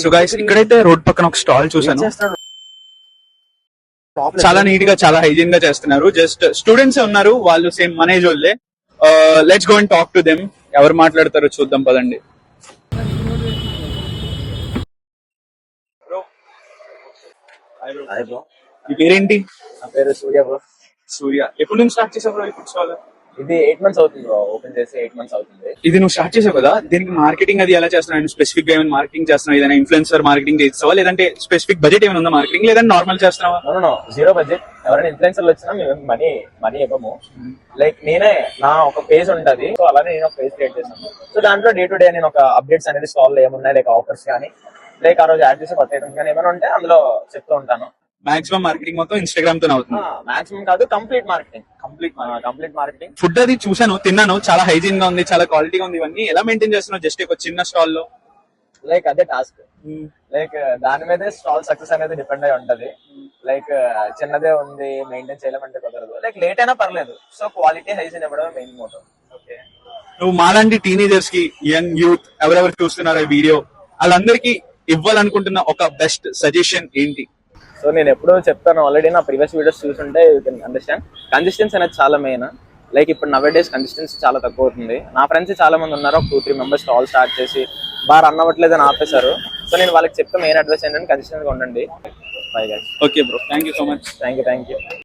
So guys ఇక్కడైతే road పక్కన ఒక స్టాల్ చూసాను. చాలా నీట్ గా చాలా హైజీన్ గా చేస్తున్నారు. జస్ట్ స్టూడెంట్స్ ఉన్నారు, వాళ్ళు సేమ్ మన ఏజ్ వాళ్ళే. Let's go and talk to them. ఎవరు మాట్లాడతారో చూద్దాం పదండి. మీ పేరేంటి? నా పేరు సూర్య బ్రో. సూర్య. ఎప్పుడు నుంచి స్టార్ట్ చేసావు బ్రో ఈ ఫుడ్ స్టాల్? ఇది 8 months అవుతుంది బ్రో, ఓపెన్ చేసి 8 months అవుతుంది. ఇది నువ్వు స్టార్ట్ చేసావు కదా, దీనికి మార్కెటింగ్ అది ఎలా చేస్తున్నావు? స్పెసిఫిక్ గా ఏమైనా మార్కెటింగ్ చేస్తున్నావు? ఏదైనా ఇన్ఫ్లుయెన్సర్ మార్కెటింగ్ చేస్తావా, లేదంటే స్పెసిఫిక్ బడ్జెట్ ఏమైనా ఉందా మార్కెటింగ్, లేదంటే నార్మల్ చేస్తున్నావా? No zero budget. ఎవరైనా ఇన్ఫ్లుయెన్సర్లు వచ్చినా మేము మనీ ఇవ్వము. లైక్ నేనే నా ఒక పేజ్ ఉంటది, సో అలానే నేను ఒక పేజ్ క్రియేట్ చేస్తాను. సో దాంట్లో డే టు డే నేను ఒక అప్డేట్స్ అనేది స్టాల్ ఏమున్నాయి, లైక్ ఆఫర్స్ కానీ, లైక్ ఆ రోజు యాడ్ చేసే కొత్త ఐటమ్స్ కానీ ఏమైనా ఉంటే అందులో చెప్తూ ఉంటాను. మాక్సిమం మార్కెటింగ్ మొత్తం ఇన్స్టాగ్రామ్ తో అవుతుంది. మాక్సిమం కాదు, కంప్లీట్ మార్కెటింగ్. ఫుడ్ అది చూసాను, తిన్నాను, చాలా హైజీన్ గా ఉంది, చాలా క్వాలిటీగా ఉంది. ఇవన్నీ ఎలా మెయింటైన్ చేస్తున్నావు జస్ట్ ఒక చిన్న స్టాల్ లో? లైక్ అదే టాస్క్. లైక్ దాని మీదే స్టాల్ సక్సెస్ అనేది డిపెండ్ అయి ఉంటది. లైక్ చిన్నదే ఉంది, మెయింటైన్ చేయలేమంటే కుదరదు. లైక్ లేట్ అయినా పర్లేదు, సో క్వాలిటీ హైజీన్ ఇవ్వడం మెయిన్ మోటో. ఓకే, నువ్వు మాలాంటి టీనేజర్స్ కి, యంగ్ యూత్ ఎవరెవరు చూస్తున్నారు ఈ వీడియో, వాళ్ళందరికీ ఇవ్వాలనుకుంటున్న ఒక బెస్ట్ సజెషన్ ఏంటి? సో నేను ఎప్పుడూ చెప్తాను, ఆల్రెడీ నా ప్రీవియస్ వీడియోస్ చూసుంటే యూ కెన్ అండర్స్టాండ్. కన్సిస్టెన్సీ అనేది చాలా మెయిన్. లైక్ ఇప్పుడు నవ్ డేస్ కన్సిస్టెన్సీ చాలా తక్కువ అవుతుంది. నా ఫ్రెండ్స్ చాలా మంది ఉన్నారు, ఒక 2-3 మెంబర్స్ స్టాల్ స్టార్ట్ చేసి రన్ అవ్వట్లేదని ఆపేశారు. సో నేను వాళ్ళకి చెప్తే మెయిన్ అడ్వైస్ ఏంటంటే కన్సిస్టెంట్ గా ఉండండి. Bye guys. Okay bro, thank you so much. Thank you.